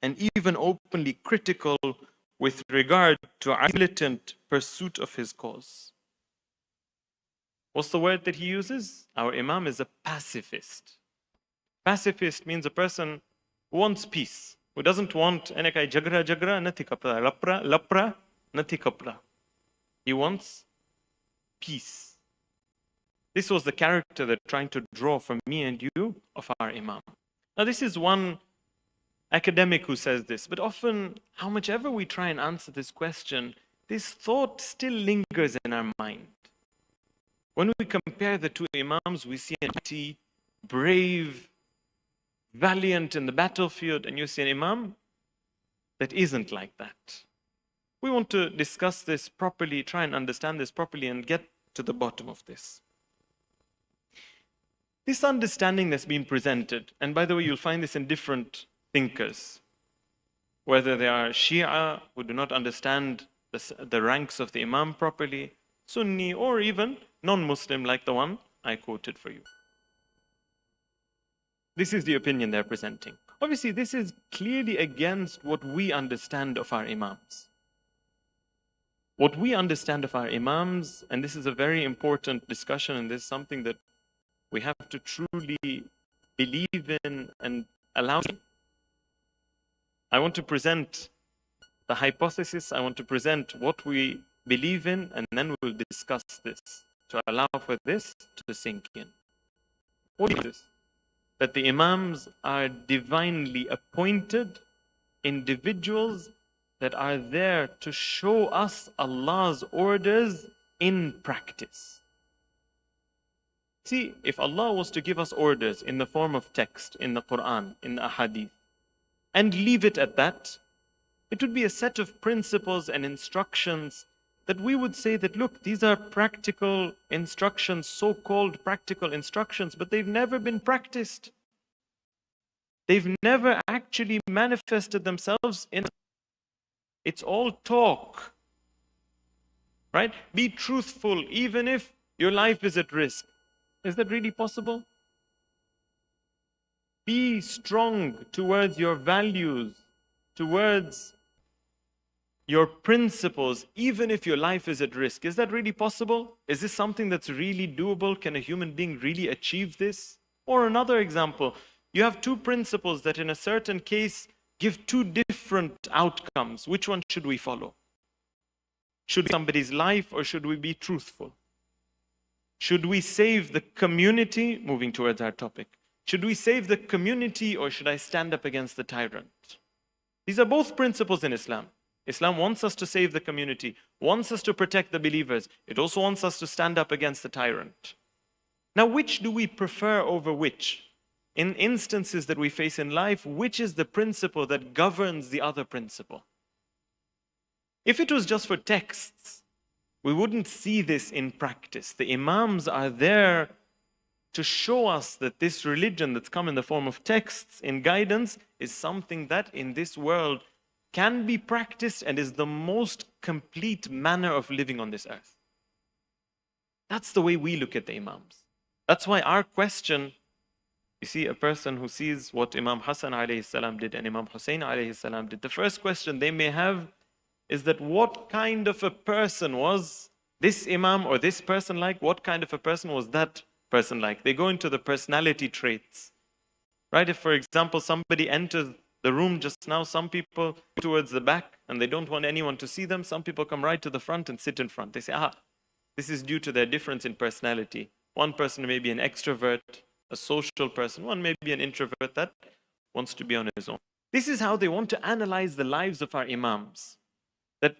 and even openly critical with regard to our militant pursuit of his cause. What's the word that he uses? Our Imam is a pacifist. Pacifist means a person who wants peace, who doesn't want jagra jagra nati kapra, lapra lapra nati kapra. He wants peace. This was the character they're trying to draw from me and you of our Imam. Now this is one academic who says this, but often, how much ever we try and answer this question, this thought still lingers in our mind. When we compare the two Imams, we see an mighty, brave, valiant in the battlefield, and you see an Imam that isn't like that. We want to discuss this properly, try and understand this properly, and get to the bottom of this. This understanding that's been presented, and by the way, you'll find this in different thinkers, whether they are Shia, who do not understand the ranks of the Imam properly, Sunni, or even non-Muslim like the one I quoted for you. This is the opinion they're presenting. Obviously, this is clearly against what we understand of our Imams. What we understand of our Imams, and this is a very important discussion, and this is something that we have to truly believe in and allow. I want to present the hypothesis, I want to present what we believe in, and then we'll discuss this to allow for this to sink in. What is this? That the Imams are divinely appointed individuals that are there to show us Allah's orders in practice. See, if Allah was to give us orders in the form of text, in the Quran, in the Hadith, and leave it at that, it would be a set of principles and instructions that we would say that, look, these are practical instructions, so-called practical instructions, but they've never been practiced. They've never actually manifested themselves in. It's all talk, right? Be truthful even if your life is at risk. Is that really possible? Be strong towards your values, towards your principles, even if your life is at risk. Is that really possible? Is this something that's really doable? Can a human being really achieve this? Or another example, you have two principles that in a certain case give two different outcomes. Which one should we follow? Should somebody's life, or should we be truthful? Should we save the community? Moving towards our topic. Should we save the community, or should I stand up against the tyrant? These are both principles in Islam. Islam wants us to save the community, wants us to protect the believers. It also wants us to stand up against the tyrant. Now, which do we prefer over which? In instances that we face in life, which is the principle that governs the other principle? If it was just for texts, we wouldn't see this in practice. The Imams are there to show us that this religion that's come in the form of texts in guidance is something that in this world can be practiced and is the most complete manner of living on this earth. That's the way we look at the Imams. That's why our question, you see a person who sees what Imam Hassan alayhi salam did and Imam Hussein alayhi salam did, the first question they may have is that what kind of a person was this Imam or this person like? What kind of a person was that person like? They go into the personality traits, right? If, for example, somebody enters the room just now, some people towards the back and they don't want anyone to see them. Some people come right to the front and sit in front. They say, this is due to their difference in personality. One person may be an extrovert, a social person. One may be an introvert that wants to be on his own. This is how they want to analyze the lives of our Imams. That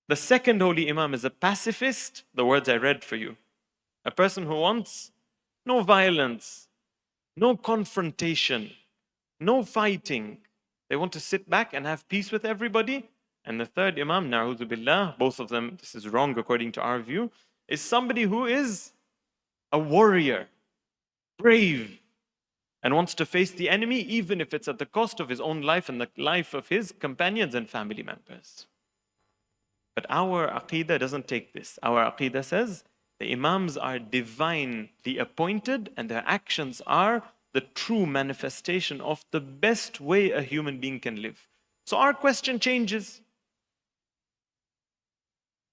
the second holy Imam is a pacifist, the words I read for you. A person who wants no violence, no confrontation, no fighting. They want to sit back and have peace with everybody. And the third Imam, na'udhu billah, both of them, this is wrong according to our view, is somebody who is a warrior, brave, and wants to face the enemy even if it's at the cost of his own life and the life of his companions and family members. But our Aqidah doesn't take this. Our Aqidah says the Imams are divinely appointed and their actions are the true manifestation of the best way a human being can live. So our question changes.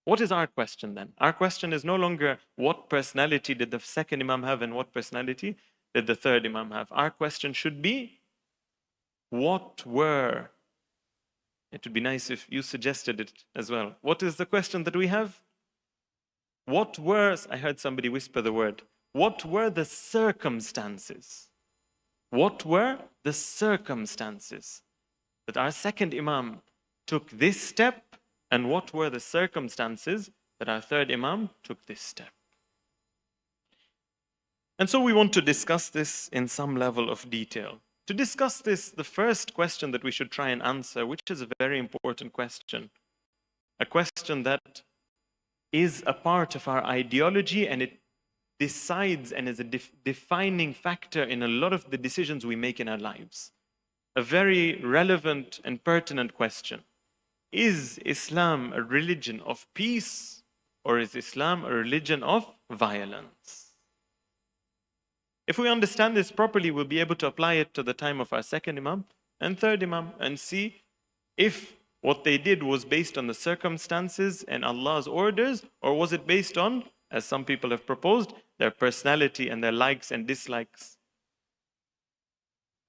What is our question then? Our question is no longer what personality did the second Imam have and what personality did the third Imam have. Our question should be, what were, it would be nice if you suggested it as well. What is the question that we have? What were, I heard somebody whisper the word, what were the circumstances? What were the circumstances that our second Imam took this step, and what were the circumstances that our third Imam took this step? And so we want to discuss this in some level of detail. To discuss this, the first question that we should try and answer, which is a very important question, a question that is a part of our ideology and it decides and is a defining factor in a lot of the decisions we make in our lives. A very relevant and pertinent question. Is Islam a religion of peace or is Islam a religion of violence? If we understand this properly, we'll be able to apply it to the time of our second Imam and third Imam and see if what they did was based on the circumstances and Allah's orders, or was it based on, as some people have proposed, their personality and their likes and dislikes.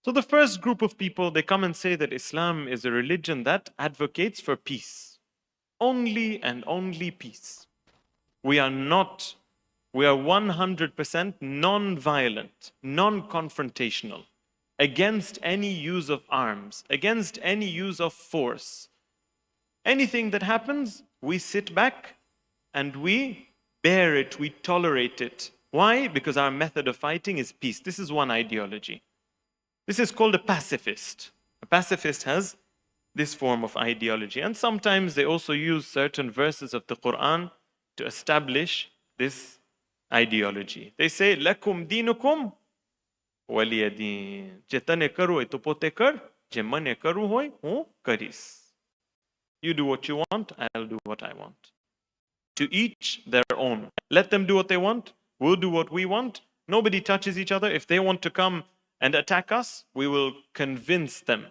So the first group of people, they come and say that Islam is a religion that advocates for peace. Only and only peace. We are 100% non-violent, non-confrontational, against any use of arms, against any use of force. Anything that happens, we sit back and we bear it, we tolerate it. Why? Because our method of fighting is peace. This is one ideology. This is called a pacifist. A pacifist has this form of ideology. And sometimes they also use certain verses of the Quran to establish this ideology. They say, Lakum dinukum waliyadin. Jetane karu to pote kar, jemane karu hoy, hu karis. You do what you want, I'll do what I want. To each their own. Let them do what they want, we'll do what we want. Nobody touches each other. If they want to come and attack us, we will convince them.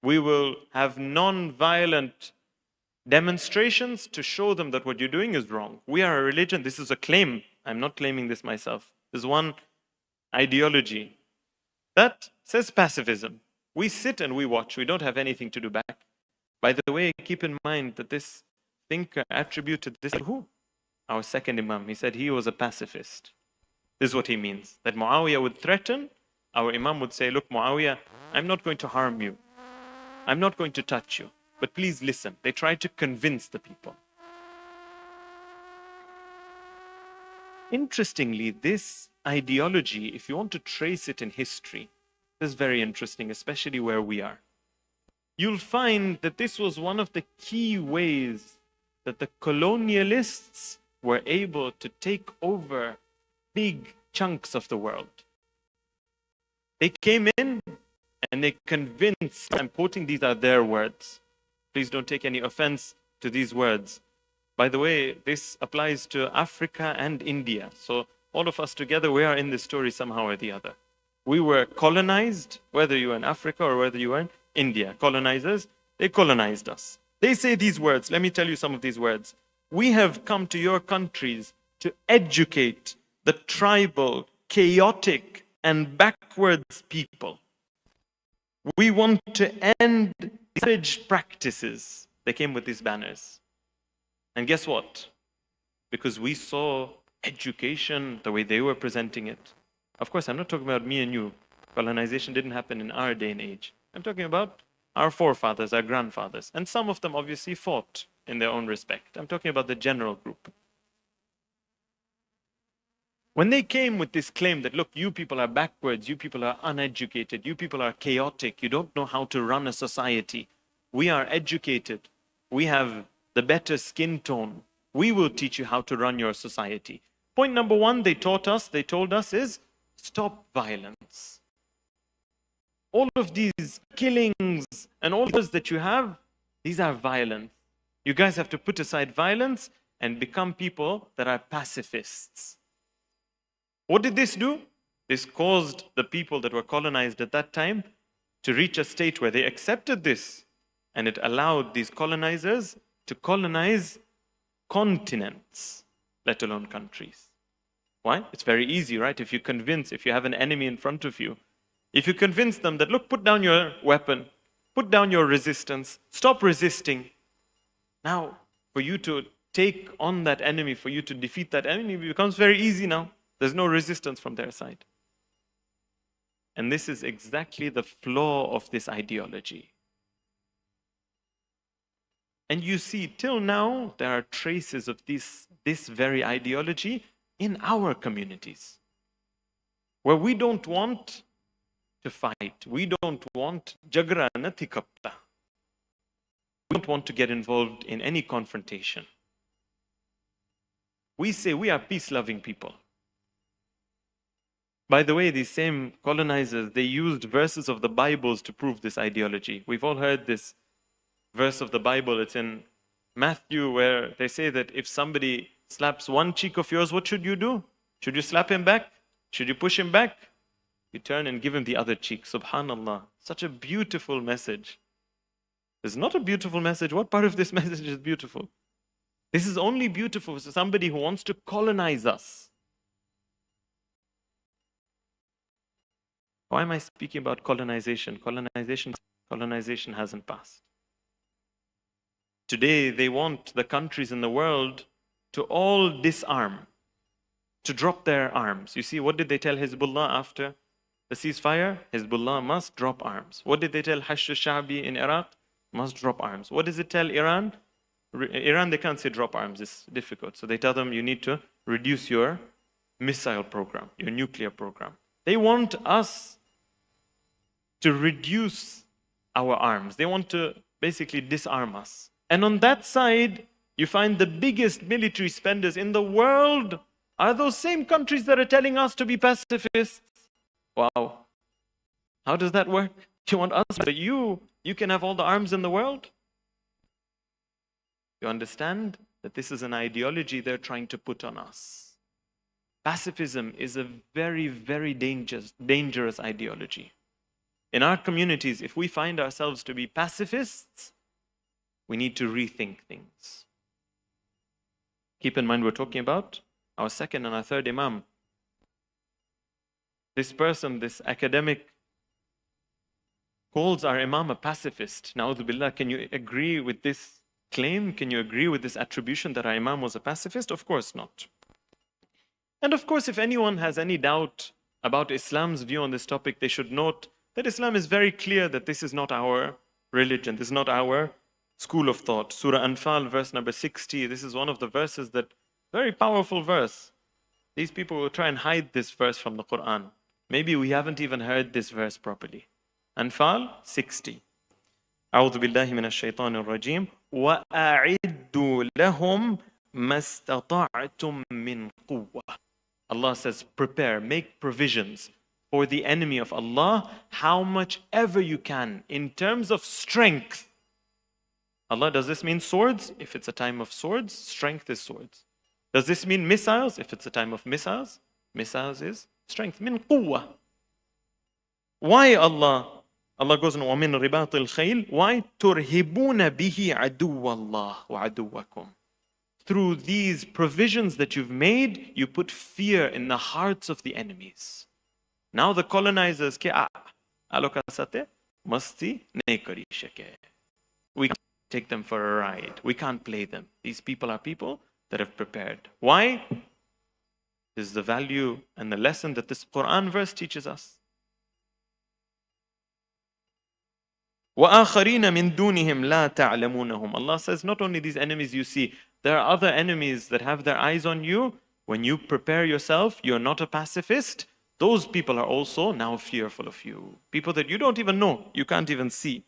We will have non-violent demonstrations to show them that what you're doing is wrong. We are a religion. This is a claim. I'm not claiming this myself. There's one ideology that says pacifism. We sit and we watch. We don't have anything to do back. By the way, keep in mind that this thinker attributed this to who? Our second Imam. He said he was a pacifist. This is what he means. That Muawiyah would threaten. Our Imam would say, look, Muawiyah, I'm not going to harm you. I'm not going to touch you. But please listen. They tried to convince the people. Interestingly, this ideology, if you want to trace it in history, is very interesting, especially where we are. You'll find that this was one of the key ways that the colonialists were able to take over big chunks of the world. They came in and they convinced, I'm quoting, these are their words. Please don't take any offense to these words. By the way, this applies to Africa and India. So all of us together, we are in this story somehow or the other. We were colonized, whether you were in Africa or whether you were in India. Colonizers, they colonized us. They say these words. Let me tell you some of these words. We have come to your countries to educate the tribal, chaotic, and backwards people. We want to end savage practices. They came with these banners. And guess what? Because we saw education the way they were presenting it. Of course, I'm not talking about me and you. Colonization didn't happen in our day and age. I'm talking about our forefathers, our grandfathers. And some of them obviously fought in their own respect. I'm talking about the general group. When they came with this claim that, look, you people are backwards, you people are uneducated, you people are chaotic, you don't know how to run a society. We are educated. We have the better skin tone. We will teach you how to run your society. Point number one, they told us is stop violence. All of these killings and all those that you have, these are violent. You guys have to put aside violence and become people that are pacifists. What did this do? This caused the people that were colonized at that time to reach a state where they accepted this, and it allowed these colonizers to colonize continents, let alone countries. Why? It's very easy, right? If you have an enemy in front of you, if you convince them that, look, put down your weapon, put down your resistance, stop resisting. Now, for you to take on that enemy, for you to defeat that enemy, it becomes very easy now. There's no resistance from their side. And this is exactly the flaw of this ideology. And you see, till now, there are traces of this very ideology in our communities, where we don't want to fight. We don't want jagra nati kapta. We don't want to get involved in any confrontation. We say we are peace-loving people. By the way, these same colonizers, they used verses of the Bibles to prove this ideology. We've all heard this verse of the Bible. It's in Matthew, where they say that if somebody slaps one cheek of yours, what should you do? Should you slap him back? Should you push him back? You turn and give him the other cheek. Subhanallah. Such a beautiful message. It's not a beautiful message. What part of this message is beautiful? This is only beautiful for somebody who wants to colonize us. Why am I speaking about colonization? Colonization hasn't passed. Today, they want the countries in the world to all disarm, to drop their arms. You see, what did they tell Hezbollah after the ceasefire? Hezbollah must drop arms. What did they tell Hashd al-Sha'bi in Iraq? Must drop arms. What does it tell Iran? Iran, they can't say drop arms. It's difficult. So they tell them, you need to reduce your missile program, your nuclear program. They want us to reduce our arms. They want to basically disarm us. And on that side, you find the biggest military spenders in the world are those same countries that are telling us to be pacifists. Wow. How does that work? You want us, but you can have all the arms in the world? You understand that this is an ideology they're trying to put on us. Pacifism is a very, very dangerous ideology. In our communities, if we find ourselves to be pacifists, we need to rethink things. Keep in mind, we're talking about our second and our third Imam. This person, this academic, calls our Imam a pacifist. Na'udhu billah, can you agree with this claim? Can you agree with this attribution that our Imam was a pacifist? Of course not. And of course, if anyone has any doubt about Islam's view on this topic, they should note that Islam is very clear that this is not our religion, this is not our school of thought. Surah Anfal, verse number 60, this is one of the verses that, very powerful verse. These people will try and hide this verse from the Quran. Maybe we haven't even heard this verse properly. Anfal 60. أعوذ بالله من الشيطان الرجيم وأعدوا لهم ما استطعتم من قوة. Allah says, prepare, make provisions for the enemy of Allah, how much ever you can, in terms of strength. Allah, does this mean swords? If it's a time of swords, strength is swords. Does this mean missiles? If it's a time of missiles, missiles is strength. Min quwwah. Why Allah? Allah goes on, وَمِن رِبَاطِ الْخَيْلِ. Why? تُرْهِبُونَ بِهِ عَدُوَّ اللَّهِ وَعَدُوَّكُمْ. Through these provisions that you've made, you put fear in the hearts of the enemies. Now the colonizers, we can't take them for a ride. We can't play them. These people are people that have prepared. Why? This is the value and the lesson that this Quran verse teaches us. وَآخَرِينَ مِن دُونِهِمْ لَا تَعْلَمُونَهُمْ. Allah says, not only these enemies you see, there are other enemies that have their eyes on you. When you prepare yourself, you're not a pacifist. Those people are also now fearful of you. People that you don't even know, you can't even see.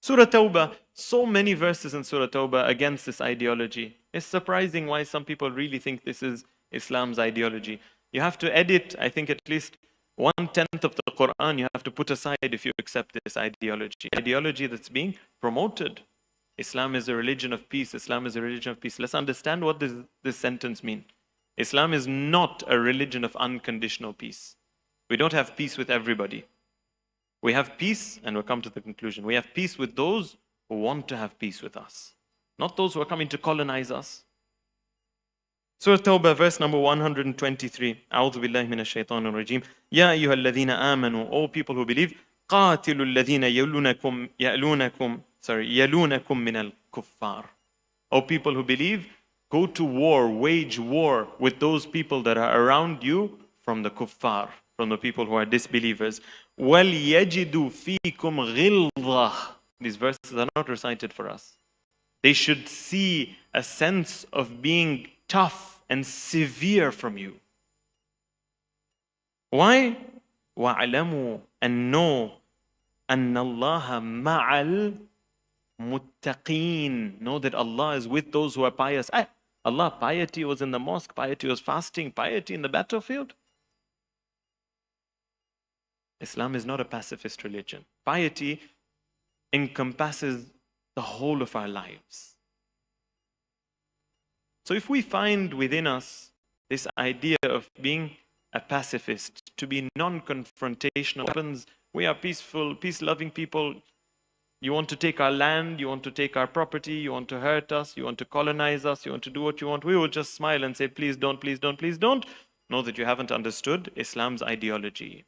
Surah Tawbah, so many verses in Surah Tawbah against this ideology. It's surprising why some people really think this is Islam's ideology. You have to edit, I think, at least 1/10 of the Quran you have to put aside if you accept this ideology. Ideology that's being promoted. Islam is a religion of peace. Islam is a religion of peace. Let's understand what this sentence means. Islam is not a religion of unconditional peace. We don't have peace with everybody. We have peace, and we'll come to the conclusion. We have peace with those who want to have peace with us, not those who are coming to colonize us. Surah Tawbah, verse number 123. A'udhu billahi minash shaitanir rajim. Ya ayyuhal ladhina amanu, O people who believe, qatilul ladhina yalunakum minal kuffar. O people who believe, go to war, wage war with those people that are around you from the kuffar, from the people who are disbelievers. وَلْيَجِدُوا فِيكُمْ غِلْظَةً. These verses are not recited for us. They should see a sense of being tough and severe from you. Why? وَعْلَمُوا, and know أَنَّ اللَّهَ مَعَ الْمُتَّقِينَ. Know that Allah is with those who are pious. Allah, piety was in the mosque, piety was fasting, piety in the battlefield. Islam is not a pacifist religion. Piety encompasses the whole of our lives. So if we find within us this idea of being a pacifist, to be non-confrontational, we are peaceful, peace-loving people. You want to take our land, you want to take our property, you want to hurt us, you want to colonize us, you want to do what you want, we will just smile and say, please don't, please don't, please don't. Know that you haven't understood Islam's ideology.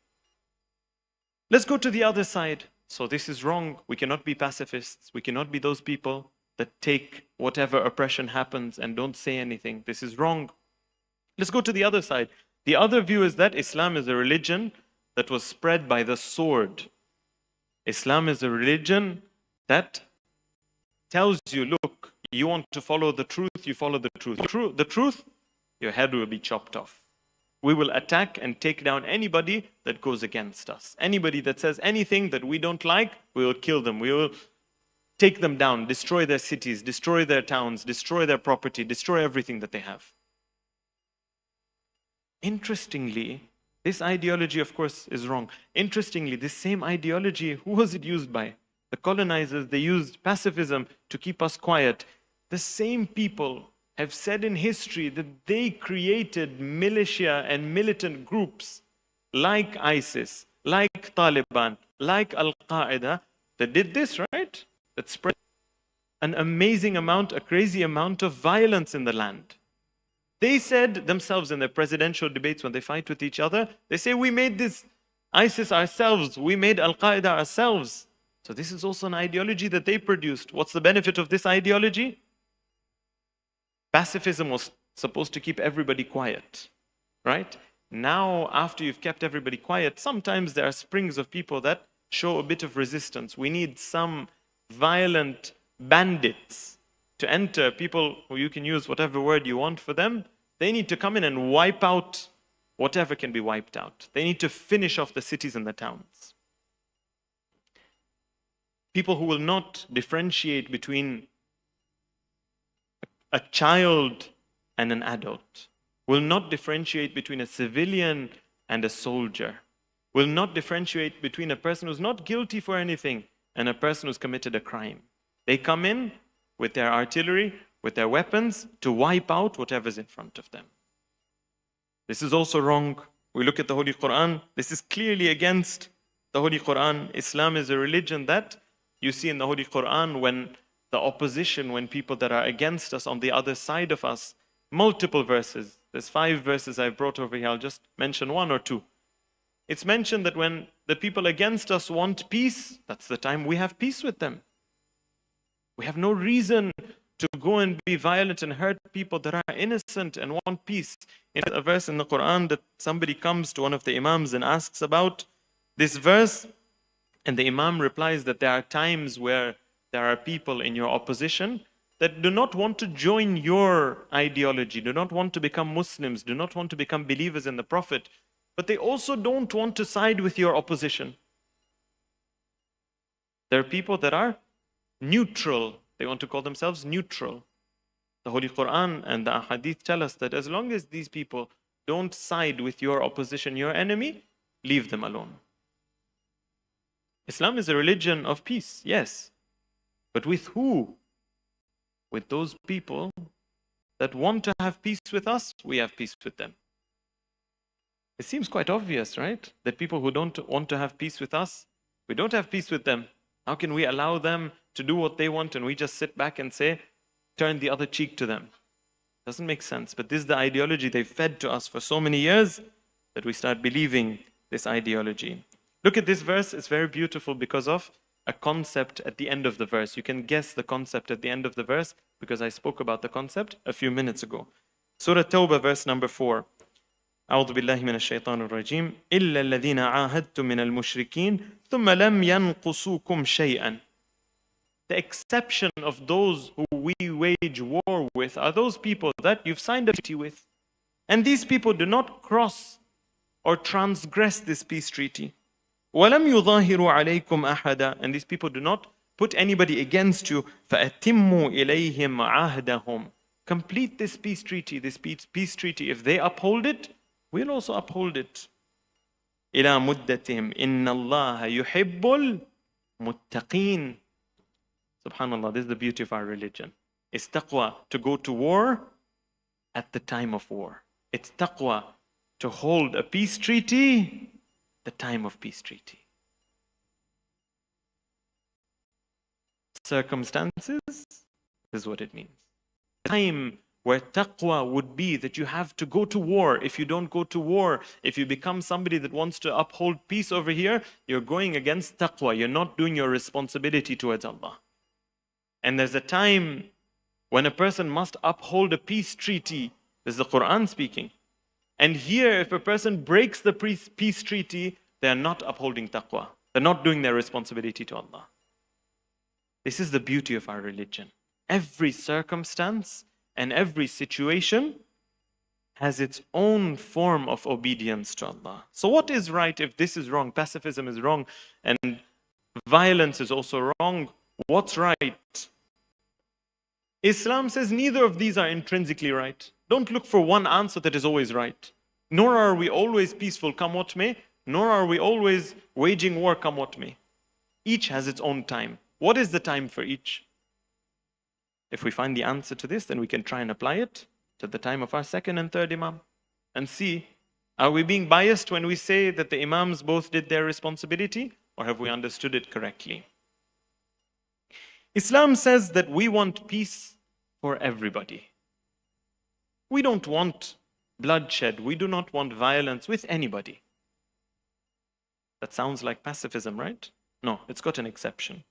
Let's go to the other side. So this is wrong. We cannot be pacifists. We cannot be those people that take whatever oppression happens and don't say anything. This is wrong. Let's go to the other side. The other view is that Islam is a religion that was spread by the sword. Islam is a religion that tells you, look, you want to follow the truth, you follow the truth. The truth, your head will be chopped off. We will attack and take down anybody that goes against us. Anybody that says anything that we don't like, we will kill them. We will take them down, destroy their cities, destroy their towns, destroy their property, destroy everything that they have. Interestingly, this ideology, of course, is wrong. Interestingly, this same ideology, who was it used by? The colonizers. They used pacifism to keep us quiet. The same people have said in history that they created militia and militant groups like ISIS, like Taliban, like Al-Qaeda, that did this, right? That spread an amazing amount, a crazy amount of violence in the land. They said themselves in their presidential debates when they fight with each other, they say, we made this ISIS ourselves, we made Al-Qaeda ourselves. So this is also an ideology that they produced. What's the benefit of this ideology? Pacifism was supposed to keep everybody quiet, right? Now, after you've kept everybody quiet, sometimes there are springs of people that show a bit of resistance. We need some violent bandits to enter, people who you can use whatever word you want for them. They need to come in and wipe out whatever can be wiped out. They need to finish off the cities and the towns. People who will not differentiate between a child and an adult, will not differentiate between a civilian and a soldier, will not differentiate between a person who's not guilty for anything and a person who's committed a crime. They come in with their artillery, with their weapons, to wipe out whatever's in front of them. This is also wrong. We look at the Holy Quran. This is clearly against the Holy Quran. Islam is a religion that you see in the Holy Quran when the opposition, when people that are against us on the other side of us, multiple verses. There's 5 verses I've brought over here. I'll just mention 1 or 2. It's mentioned that when the people against us want peace, that's the time we have peace with them. We have no reason to go and be violent and hurt people that are innocent and want peace. In a verse in the Quran that somebody comes to one of the Imams and asks about this verse, and the Imam replies that there are times where there are people in your opposition that do not want to join your ideology, do not want to become Muslims, do not want to become believers in the Prophet, but they also don't want to side with your opposition. There are people that are neutral. They want to call themselves neutral. The Holy Quran and the Ahadith tell us that as long as these people don't side with your opposition, your enemy, leave them alone. Islam is a religion of peace, yes. But with who? With those people that want to have peace with us, we have peace with them. It seems quite obvious, right? That people who don't want to have peace with us, we don't have peace with them. How can we allow them to do what they want and we just sit back and say, turn the other cheek to them? Doesn't make sense. But this is the ideology they fed to us for so many years that we start believing this ideology. Look at this verse. It's very beautiful because of a concept at the end of the verse. You can guess the concept at the end of the verse because I spoke about the concept a few minutes ago. Surah Tawbah, verse number 4. أعوذ بالله من الشيطان الرجيم إلا الذين عاهدتم من المشركين ثم لم ينقصوكم شيئا. The exception of those who we wage war with are those people that you've signed a treaty with. And these people do not cross or transgress this peace treaty. وَلَمْ يُظَاهِرُوا عَلَيْكُمْ أَحَدًا. And these people do not put anybody against you. فَأَتِمُّوا إِلَيْهِمْ عَهْدَهُمْ. Complete this peace treaty, If they uphold it, we'll also uphold it. إِلَى مُدَّتِهِمْ إِنَّ اللَّهَ يُحِبُّ الْمُتَّقِينَ. Subhanallah, this is the beauty of our religion. It's taqwa to go to war at the time of war. It's taqwa to hold a peace treaty the time of peace treaty. Circumstances, this is what it means. Time where taqwa would be that you have to go to war. If you don't go to war, if you become somebody that wants to uphold peace over here, you're going against taqwa. You're not doing your responsibility towards Allah. And there's a time when a person must uphold a peace treaty. This is the Quran speaking. And here, if a person breaks the peace treaty, they are not upholding taqwa. They're not doing their responsibility to Allah. This is the beauty of our religion. Every circumstance and every situation has its own form of obedience to Allah. So what is right if this is wrong? Pacifism is wrong and violence is also wrong. What's right? Islam says neither of these are intrinsically right. Don't look for one answer that is always right. Nor are we always peaceful, come what may, nor are we always waging war, come what may. Each has its own time. What is the time for each? If we find the answer to this, then we can try and apply it to the time of our second and third Imam and see, are we being biased when we say that the Imams both did their responsibility, or have we understood it correctly? Islam says that we want peace for everybody. We don't want bloodshed. We do not want violence with anybody. That sounds like pacifism, right? No, it's got an exception.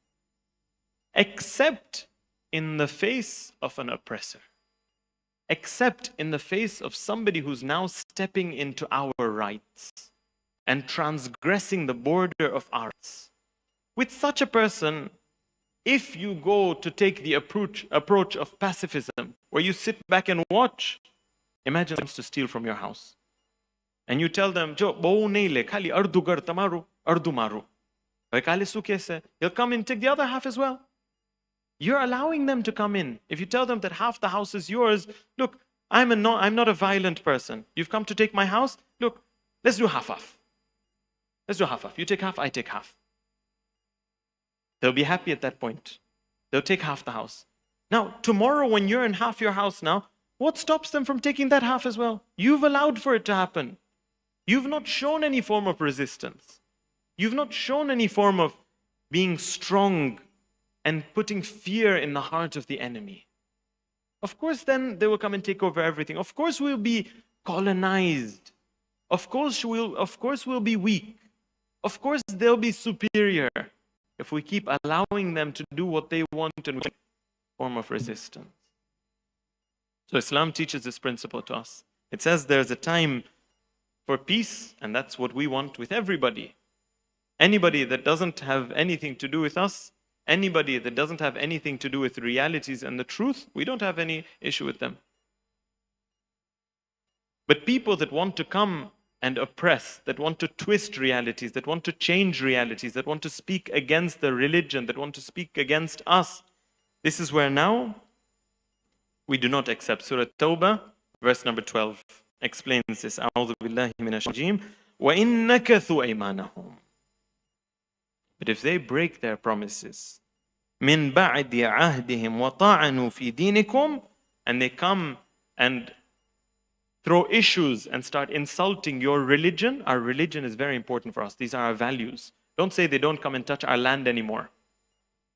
Except in the face of an oppressor. Except in the face of somebody who's now stepping into our rights and transgressing the border of ours. With such a person, if you go to take the approach of pacifism, where you sit back and watch, imagine them to steal from your house. And you tell them, Jo, bo neile, khali ardu gar tamaru, ardu maru. He'll come and take the other half as well. You're allowing them to come in. If you tell them that half the house is yours, look, I'm not a violent person. You've come to take my house, look, let's do half-half. Let's do half-half. You take half, I take half. They'll be happy at that point. They'll take half the house. Now, tomorrow when you're in half your house now, what stops them from taking that half as well? You've allowed for it to happen. You've not shown any form of resistance. You've not shown any form of being strong and putting fear in the heart of the enemy. Of course, then they will come and take over everything. Of course, we'll be colonized. Of course, we'll be weak. Of course, they'll be superior if we keep allowing them to do what they want and form of resistance. So Islam teaches this principle to us. It says there's a time for peace, and that's what we want with everybody. Anybody that doesn't have anything to do with us, anybody that doesn't have anything to do with realities and the truth, we don't have any issue with them. But people that want to come and oppress, that want to twist realities, that want to change realities, that want to speak against the religion, that want to speak against us, this is where now we do not accept. Surah Tawbah, verse number 12, explains this. أعوذ بالله من الشيطان الرجيم وإن نكثوا أيمانهم. But if they break their promises, من بعد عهدهم وطعنوا في دينكم, and they come and throw issues and start insulting your religion, our religion is very important for us. These are our values. Don't say they don't come and touch our land anymore.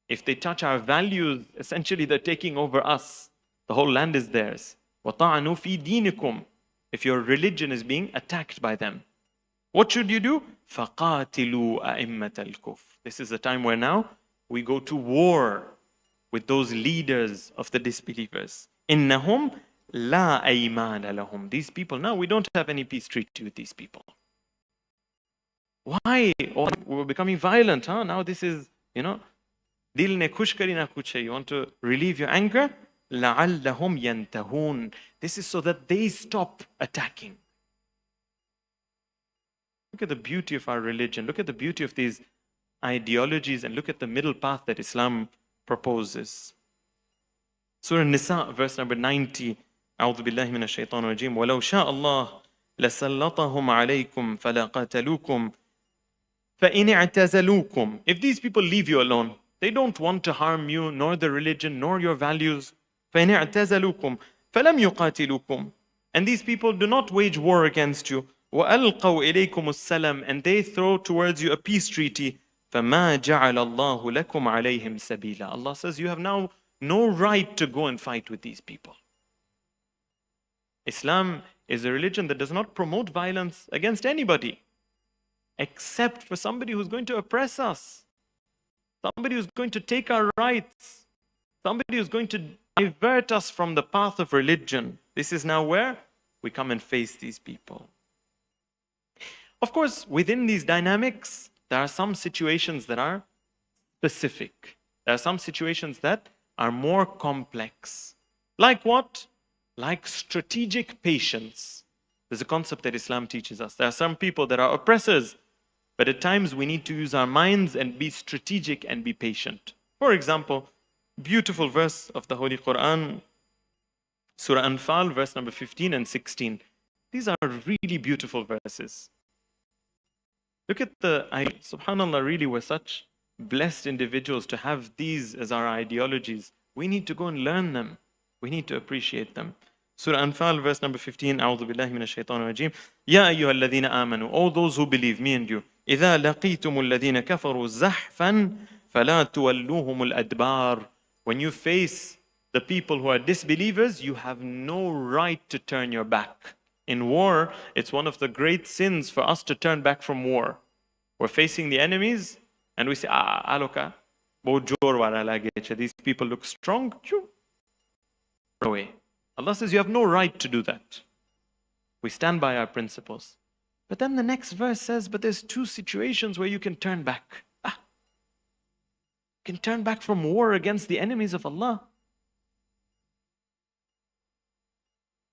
If they touch our values, essentially they're taking over us. The whole land is theirs. وَطَعَنُوا فِي دِينِكُمْ. If your religion is being attacked by them, what should you do? فَقَاتِلُوا أَئِمَّةَ الْكُفْرِ. This is the time where now we go to war with those leaders of the disbelievers. إِنَّهُمْ لَا أَيْمَانَ لَهُمْ. These people, now we don't have any peace treaty with these people. Why? Oh, we're becoming violent, huh? Now this is, dil ne khush kari na kuch hai. You want to relieve your anger? لَعَلَّهُمْ يَنْتَهُونَ. This is so that they stop attacking. Look at the beauty of our religion. Look at the beauty of these ideologies, and look at the middle path that Islam proposes. Surah Nisa, verse number 90. أعوذ بالله من الشيطان الرجيم. ولو شاء الله لسلطهم عليكم فلا قاتلوكم فإن اعتزلوكم. If these people leave you alone, they don't want to harm you, nor the religion, nor your values. فإن اعتزلوكم فلم يقاتلوكم. And these people do not wage war against you. وألقوا إليكم السلام. And they throw towards you a peace treaty. فما جعل الله لكم عليهم سبيلا. Allah says you have now no right to go and fight with these people. Islam is a religion that does not promote violence against anybody, except for somebody who's going to oppress us, somebody who's going to take our rights, somebody who's going to divert us from the path of religion. This is now where we come and face these people. Of course, within these dynamics, there are some situations that are specific. There are some situations that are more complex. Like what? Like strategic patience. There's a concept that Islam teaches us. There are some people that are oppressors, but at times we need to use our minds and be strategic and be patient. For example, beautiful verse of the Holy Quran, Surah Anfal, verse number 15 and 16. These are really beautiful verses. Look at subhanAllah, really we're such blessed individuals to have these as our ideologies. We need to go and learn them. We need to appreciate them. Surah Anfal, verse number 15. أعوذ بالله من الشيطان الرجيم. يا أيها الذين آمنوا. All those who believe, me and you. إذا لقيتم الذين كفروا زحفا فلا تولوهم الأدبار. When you face the people who are disbelievers, you have no right to turn your back. In war, it's one of the great sins for us to turn back from war. We're facing the enemies and we say, aloka, these people look strong. Away. Allah says you have no right to do that. We stand by our principles. But then the next verse says, but there's two situations where you can turn back. You can turn back from war against the enemies of Allah.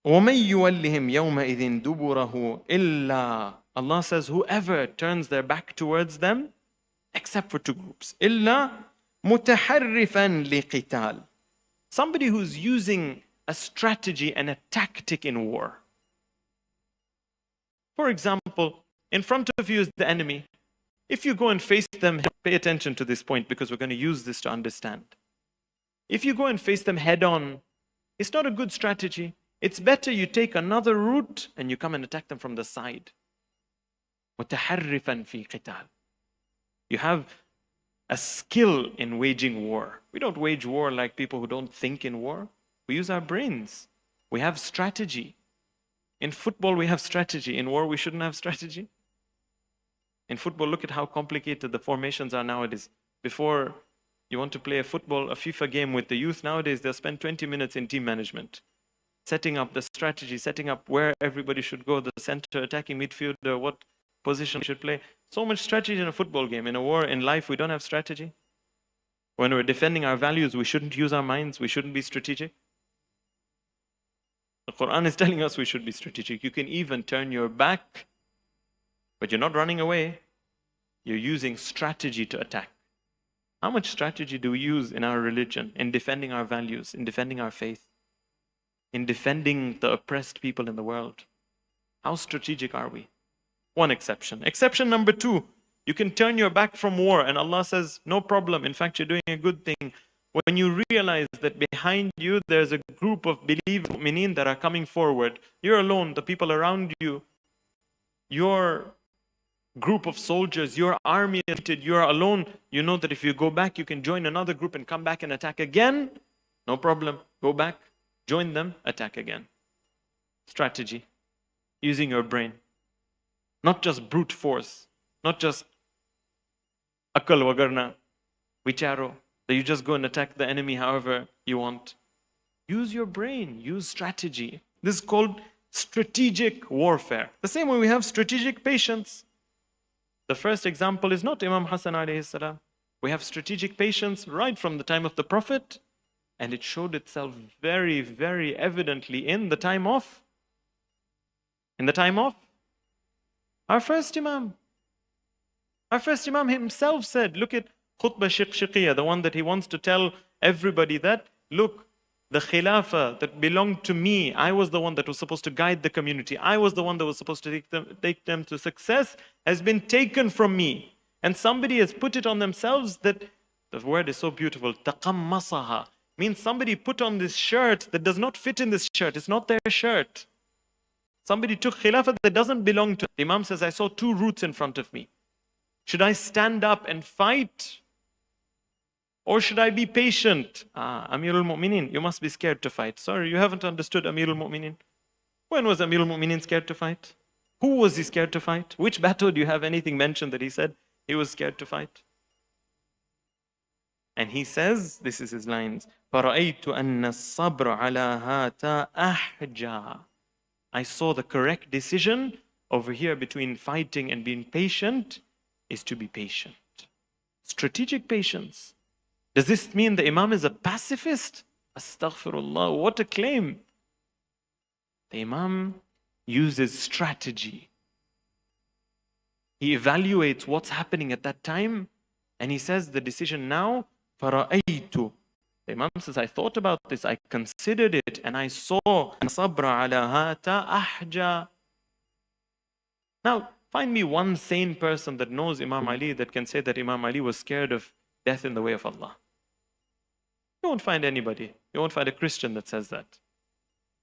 وَمَن يُوَلِّهِمْ يَوْمَئِذٍ دُبُرَهُ إِلَّا. Allah says whoever turns their back towards them, except for two groups. إِلَّا مُتَحَرِّفًا لِقِتَالٍ. Somebody who's using a strategy and a tactic in war. For example, in front of you is the enemy. If you go and face them, pay attention to this point because we're going to use this to understand. If you go and face them head on, it's not a good strategy. It's better you take another route and you come and attack them from the side. مُتَحَرِّفًا فِي قِتَالٍ. You have a skill in waging war. We don't wage war like people who don't think in war. We use our brains. We have strategy. In football, we have strategy. In war, we shouldn't have strategy. In football, look at how complicated the formations are nowadays. Before you want to play a FIFA game with the youth nowadays, they'll spend 20 minutes in team management, setting up the strategy, setting up where everybody should go, the center, attacking midfielder, what position we should play. So much strategy in a football game. In a war, in life, we don't have strategy. When we're defending our values, we shouldn't use our minds. We shouldn't be strategic. The Quran is telling us we should be strategic. You can even turn your back, but you're not running away. You're using strategy to attack. How much strategy do we use in our religion, in defending our values, in defending our faith, in defending the oppressed people in the world? How strategic are we? One exception. Exception number two, you can turn your back from war and Allah says, no problem. In fact, you're doing a good thing. when you realize that behind you there's a group of believers, mu'mineen, that are coming forward. You're alone, the people around you, your group of soldiers, your army, you're alone. You know that if you go back, you can join another group and come back and attack again. No problem. Go back, join them, attack again. Strategy. Using your brain. Not just brute force. Not just akal wagarna, vicharo, that you just go and attack the enemy however you want. Use your brain. Use strategy. This is called strategic warfare. The same way we have strategic patience. The first example is not Imam Hassan alayhi salam. We have strategic patience right from the time of the Prophet, and it showed itself very, very evidently in the time of our first Imam. Our first Imam himself said, look at Khutbah Shiqshqiya, the one that he wants to tell everybody that, look, the Khilafah that belonged to me, I was the one that was supposed to guide the community, I was the one that was supposed to take them to success, has been taken from me. And somebody has put it on themselves that, the word is so beautiful, taqammasaha, means somebody put on this shirt that does not fit in this shirt, it's not their shirt. Somebody took Khilafah that doesn't belong to. The Imam says, I saw two routes in front of me. Should I stand up and fight? Or should I be patient? Amirul Mu'mineen, you must be scared to fight. Sorry, you haven't understood Amirul Mu'mineen. When was Amirul Mu'mineen scared to fight? Who was he scared to fight? Which battle do you have anything mentioned that he said he was scared to fight? And he says, this is his lines, فَرَأَيْتُ أَنَّ الصَّبْرَ عَلَى هَاتَا أَحْجَى. I saw the correct decision over here between fighting and being patient is to be patient. Strategic patience. Does this mean the Imam is a pacifist? Astaghfirullah, what a claim. The Imam uses strategy. He evaluates what's happening at that time and he says the decision now, فَرَأَيْتُ. The Imam says, I thought about this, I considered it, and I saw صَبْرَ عَلَى هَاتَ أَحْجَى. Now, find me one sane person that knows Imam Ali that can say that Imam Ali was scared of death in the way of Allah. You won't find anybody. You won't find a Christian that says that.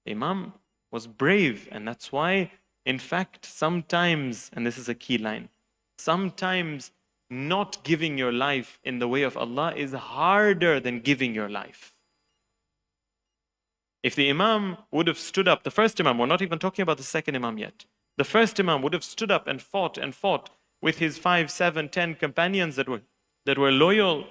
Imam was brave, and that's why, in fact, sometimes, and this is a key line, sometimes not giving your life in the way of Allah is harder than giving your life. If the Imam would have stood up, the first Imam, we're not even talking about the second Imam yet, the first Imam would have stood up and fought with his 5, 7, 10 companions that were loyal,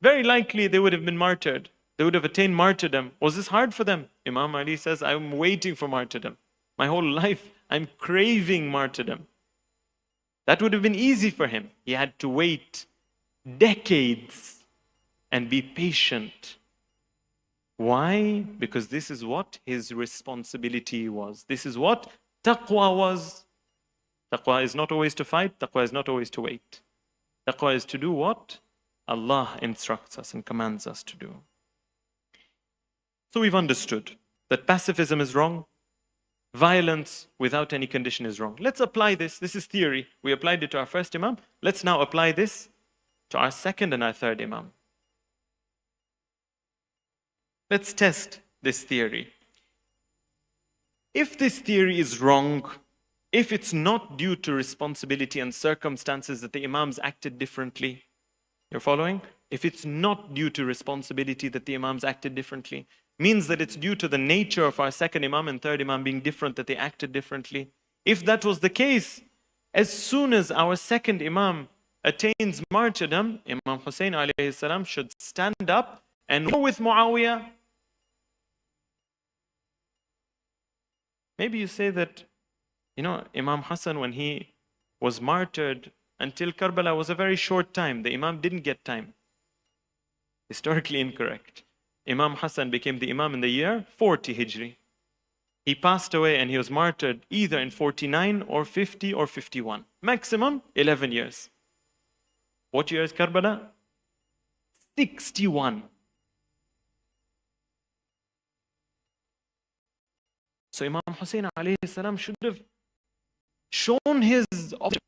very likely they would have been martyred. They would have attained martyrdom. Was this hard for them? Imam Ali says, I'm waiting for martyrdom. My whole life, I'm craving martyrdom. That would have been easy for him. He had to wait decades and be patient. Why? Because this is what his responsibility was. This is what taqwa was. Taqwa is not always to fight. Taqwa is not always to wait. Taqwa is to do what Allah instructs us and commands us to do. So we've understood that pacifism is wrong. Violence without any condition is wrong. Let's apply this. This is theory. We applied it to our first Imam. Let's now apply this to our second and our third Imam. Let's test this theory. If this theory is wrong, if it's not due to responsibility and circumstances that the Imams acted differently, you're following? If it's not due to responsibility that the Imams acted differently, means that it's due to the nature of our second Imam and third Imam being different that they acted differently. If that was the case, as soon as our second Imam attains martyrdom, Imam Hussein alayhi salam should stand up and go with Muawiyah. Maybe you say that, Imam Hassan, when he was martyred until Karbala was a very short time. The Imam didn't get time. Historically incorrect. Imam Hassan became the Imam in the year 40 Hijri. He passed away and he was martyred either in 49 or 50 or 51. Maximum 11 years. What year is Karbala? 61. So Imam Hussein alayhi salam should have shown his option.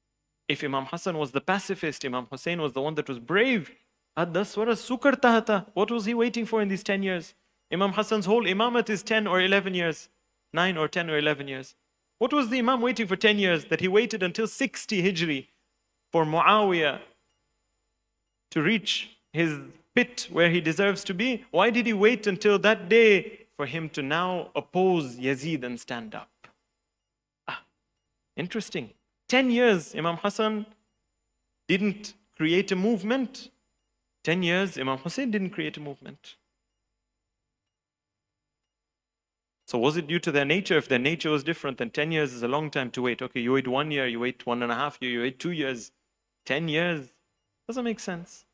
If Imam Hassan was the pacifist, Imam Hussein was the one that was brave, What was he waiting for in these 10 years? Imam Hassan's whole imamat is 10 or 11 years. 9 or 10 or 11 years. What was the Imam waiting for 10 years? That he waited until 60 Hijri for Muawiyah to reach his pit where he deserves to be. Why did he wait until that day for him to now oppose Yazid and stand up? Interesting. 10 years Imam Hassan didn't create a movement. 10 years Imam Hussein didn't create a movement. So was it due to their nature? If their nature was different, then 10 years is a long time to wait. Okay, you wait 1 year, you wait 1.5 years, you wait 2 years. 10 years doesn't make sense.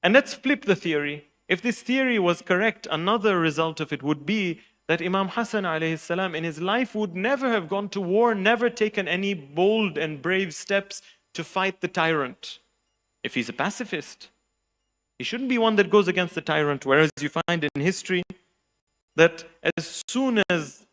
And let's flip the theory. If this theory was correct, another result of it would be that Imam Hassan alayhi salam in his life would never have gone to war, never taken any bold and brave steps to fight the tyrant. If he's a pacifist, he shouldn't be one that goes against the tyrant. Whereas you find in history that as soon as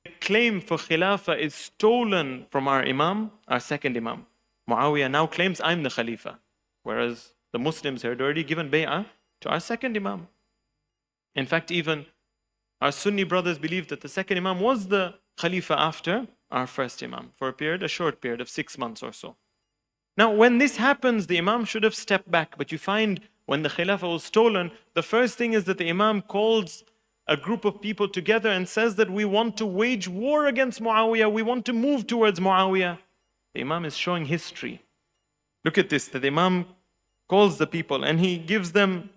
the claim for Khilafah is stolen from our Imam, our second Imam, Muawiyah now claims, I'm the Khalifa. Whereas the Muslims had already given bay'ah to our second Imam. In fact, even our Sunni brothers believed that the second Imam was the Khalifa after our first Imam for a period, a short period of 6 months or so. Now, when this happens, the Imam should have stepped back. But you find when the Khilafah was stolen, the first thing is that the Imam calls a group of people together and says that we want to wage war against Muawiyah, we want to move towards Muawiyah. The Imam is showing history. Look at this, that the Imam calls the people and he gives them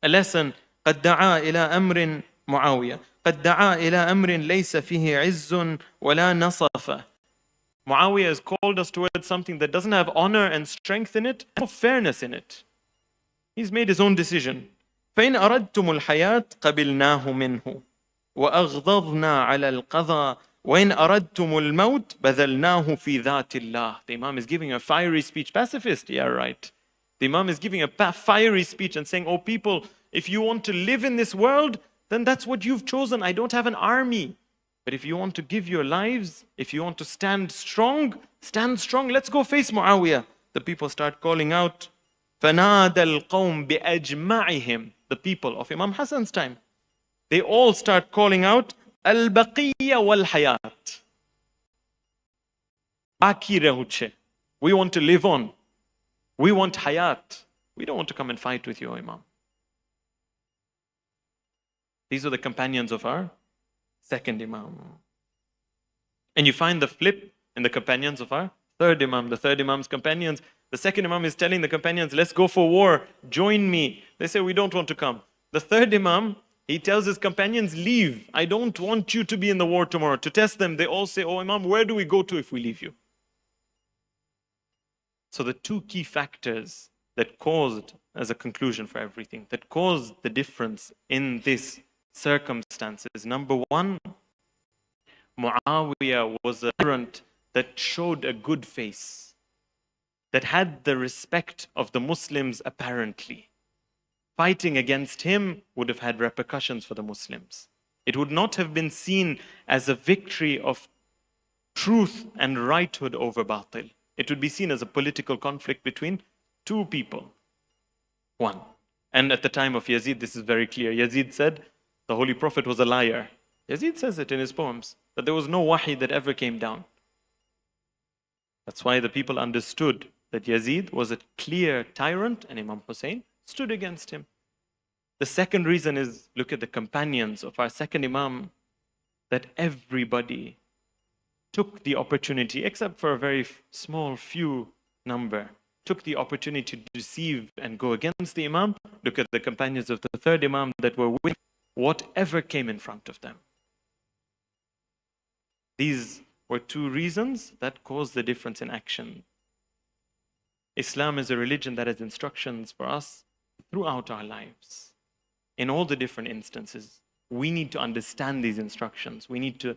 a lesson. قَدْ دَعَا إِلَىٰ أَمْرٍ مُعَاوِيَةٍ قَدْ دَعَا إِلَىٰ أَمْرٍ لَيْسَ فِيهِ عِزٌّ وَلَا نَصَفَ. Muawiyah has called us towards something that doesn't have honor and strength in it, no fairness in it. He's made his own decision. فإن أردتم الحياة قبلناه منه وأغضضنا على القضاء وإن أردتم الموت بذلناه في ذات الله. The Imam is giving a fiery speech. Pacifist, yeah, right. The Imam is giving a fiery speech and saying, oh people, if you want to live in this world, then that's what you've chosen. I don't have an army. But if you want to give your lives, if you want to stand strong, let's go face Muawiyah. The people start calling out, فَنَادَ الْقَوْمِ بِأَجْمَعِهِمْ. The people of Imam Hassan's time. They all start calling out, Al-Baqiyya wal-Hayat. Baki rehuche. We want to live on. We want Hayat. We don't want to come and fight with you, Imam. These are the companions of our second Imam. And you find the flip in the companions of our third Imam. The third Imam's companions. The second Imam is telling the companions, let's go for war, join me. They say, we don't want to come. The third Imam, he tells his companions, leave. I don't want you to be in the war tomorrow. To test them, they all say, oh Imam, where do we go to if we leave you? So the two key factors that caused, as a conclusion for everything, that caused the difference in this circumstances. Number one, Muawiyah was a tyrant that showed a good face, that had the respect of the Muslims apparently. Fighting against him would have had repercussions for the Muslims. It would not have been seen as a victory of truth and righthood over batil. It would be seen as a political conflict between two people. One. And at the time of Yazid, this is very clear. Yazid said the Holy Prophet was a liar. Yazid says it in his poems, that there was no wahi that ever came down. That's why the people understood that Yazid was a clear tyrant and Imam Hussein stood against him. The second reason is, look at the companions of our second Imam, that everybody took the opportunity, except for a very small few number, took the opportunity to deceive and go against the Imam. Look at the companions of the third Imam that were with whatever came in front of them. These were two reasons that caused the difference in action. Islam is a religion that has instructions for us throughout our lives. In all the different instances, we need to understand these instructions. We need to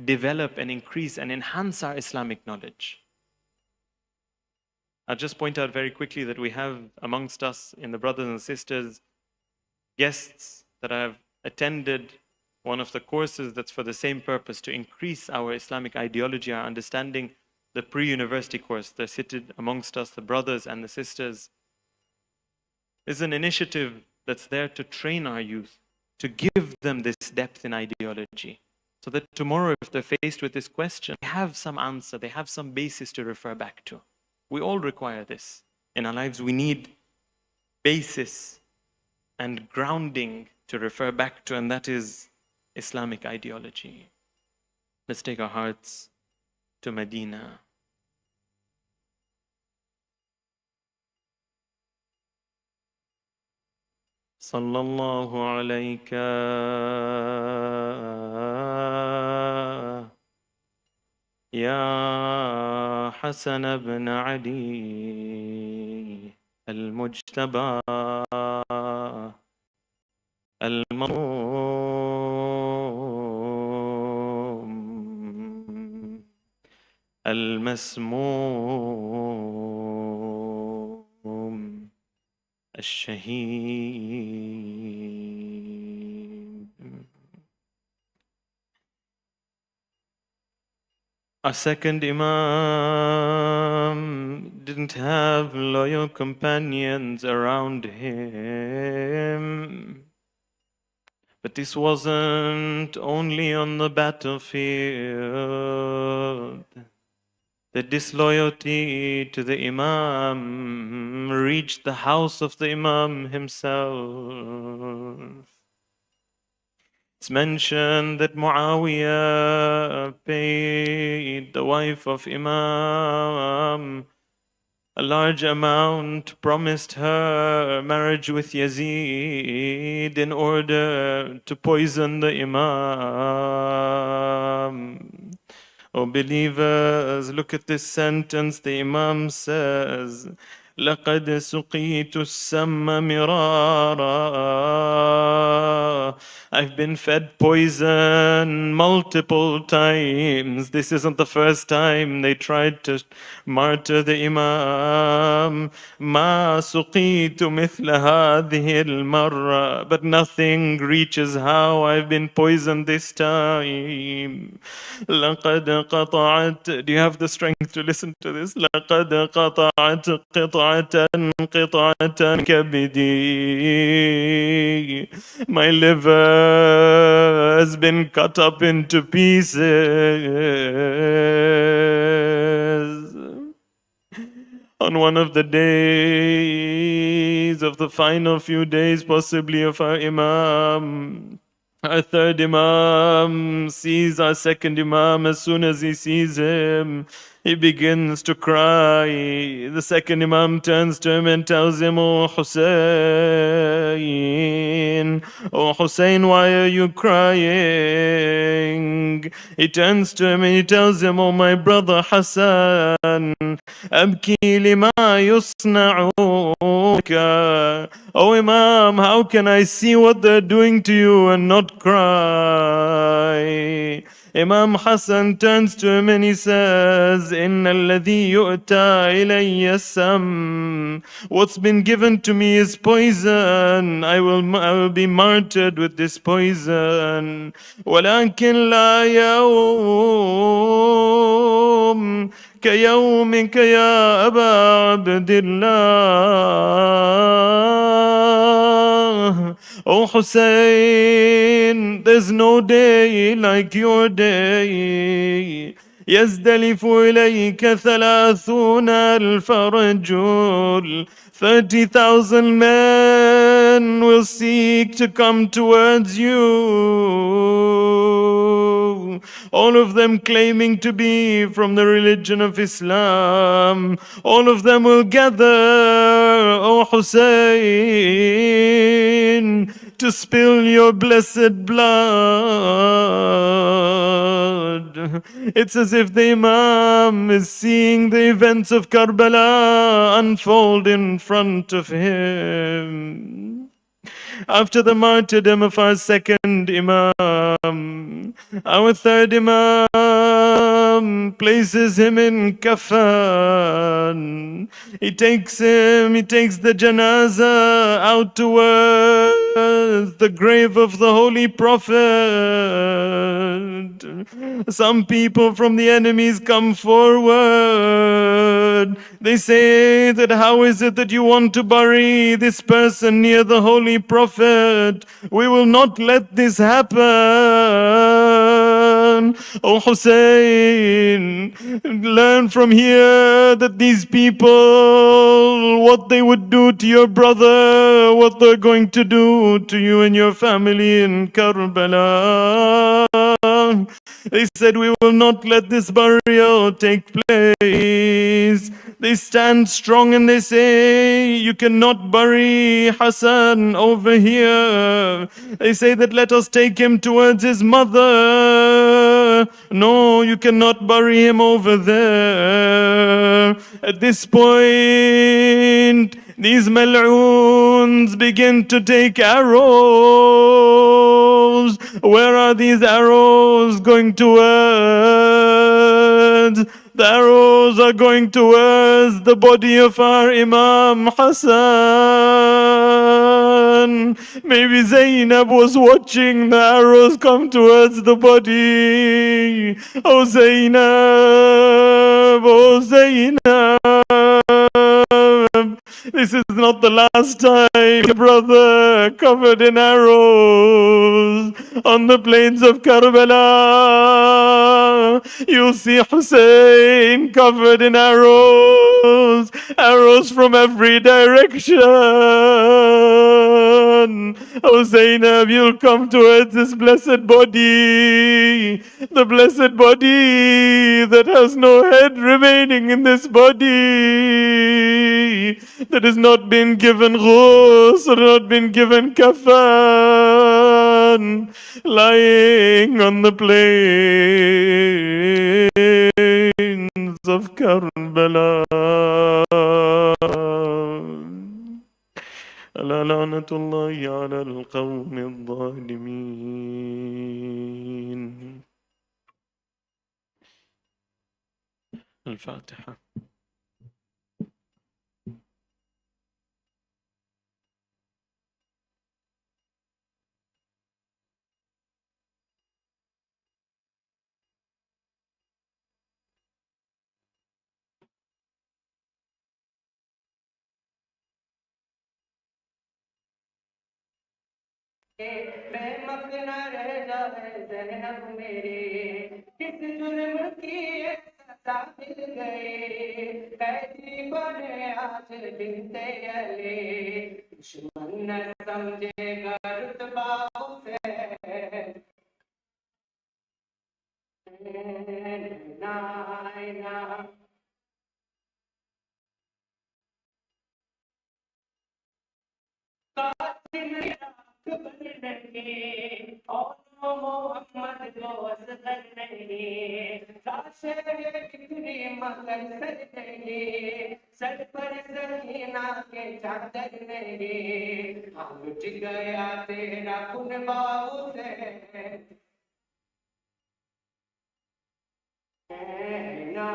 develop and increase and enhance our Islamic knowledge. I'll just point out very quickly that we have amongst us, in the brothers and sisters, guests that have attended one of the courses that's for the same purpose, to increase our Islamic ideology, our understanding, the pre-university course. They're seated amongst us, the brothers and the sisters. is an initiative that's there to train our youth, to give them this depth in ideology, so that tomorrow, if they're faced with this question, they have some answer, they have some basis to refer back to. We all require this. In our lives, we need basis and grounding to refer back to, and that is Islamic ideology. Let's take our hearts to Medina. Sallallahu alayka ya Hassan ibn Ali al-Mujtaba al-Mamum al-Masmum al-Shaheed. Our second Imam didn't have loyal companions around him. But this wasn't only on the battlefield. The disloyalty to the Imam reached the house of the Imam himself. It's mentioned that Muawiyah paid the wife of Imam a large amount, promised her marriage with Yazid in order to poison the Imam. Oh believers, look at this sentence. The Imam says, لَقَدْ سُقِيتُ السَّمَّ مِرَارًا. I've been fed poison multiple times. This isn't the first time they tried to martyr the Imam. مَا سُقِيتُ مِثْلَ هَذِهِ الْمَرَّةِ. But nothing reaches how I've been poisoned this time. لَقَدْ قَطَعَتْ. Do you have the strength to listen to this? لَقَدْ قَطَعَتْ قطعة كبدي. My liver has been cut up into pieces. On one of the days of the final few days, possibly of our Imam, our third Imam sees our second Imam. As soon as he sees him, he begins to cry. The second Imam turns to him and tells him, "Oh Hussein, oh Hussein, why are you crying?" He turns to him and he tells him, "Oh my brother Hassan, أبكي لما يصنع بك." Oh Imam, how can I see what they're doing to you and not cry? Imam Hassan turns to him and he says, إِنَّ الَّذِي يُؤْتَى إِلَيَّ السَّمْ. What's been given to me is poison. I will be martyred with this poison. وَلَكِنْ لَا يَوْمٍ كَيَوْمِكَ يَا أَبَا عَبْدِ اللَّهِ. Oh Hussein, there's no day like your day. يزدلف إليك 30,000 رجل. 30,000 men will seek to come towards you. All of them claiming to be from the religion of Islam. All of them will gather, O Hussein, to spill your blessed blood. It's as if the Imam is seeing the events of Karbala unfold in front of him. After the martyrdom of our second Imam, our third Imam places him in kafan. He takes the janazah out towards towards the grave of the Holy Prophet. Some people from the enemies come forward. They say that how is it that you want to bury this person near the Holy Prophet? We will not let this happen. Oh Hussein, learn from here that these people, what they would do to your brother, what they're going to do to you and your family in Karbala. They said, we will not let this burial take place. They stand strong and they say, you cannot bury Hassan over here. They say that let us take him towards his mother. No, you cannot bury him over there. At this point, these mal'oons begin to take arrows. Where are these arrows going towards? The arrows are going towards the body of our Imam Hassan. Maybe Zainab was watching the arrows come towards the body. Oh Zainab, oh Zainab. This is not the last time your brother covered in arrows on the plains of Karbala. You'll see Hussein covered in arrows, arrows from every direction. Oh Zainab, you'll come towards this blessed body, the blessed body that has no head remaining in this body, that has not been given ghusl, not been given kafan, lying on the plains of Karbala. ألا لعنة الله على القوم الظالمين. الفاتحة. रहमत न रह जाए ज़ैनब मेरे, किस जुर्म की सज़ा मिल गए, कैदी बने आज बिनते अली, दुश्मन न समझेगा रुतबा उसे, ना कातिल खबर नहीं और मोहम्मद को असगर नहीं, लाशे बिखरी मगर सर नहीं, सर पर सकीना के चादर नहीं, हाँ लुट गया तेरा खून बाबू से, ना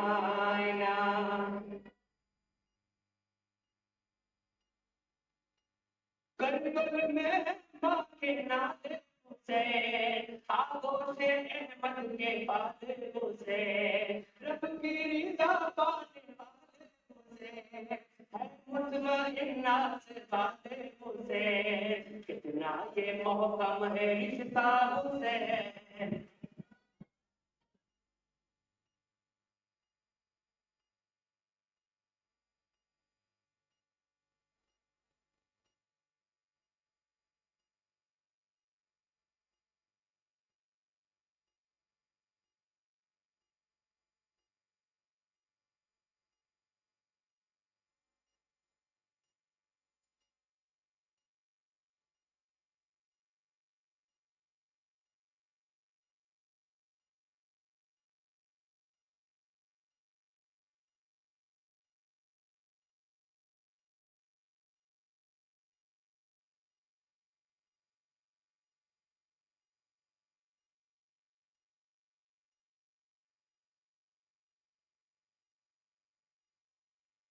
करबल में माँ के नाद से, आगोश अहमद के बाद से, रब की रिज़ा पाने वाले से, है मुतमइन नास वाले से, कितना ये मोहकम है रिश्ता से।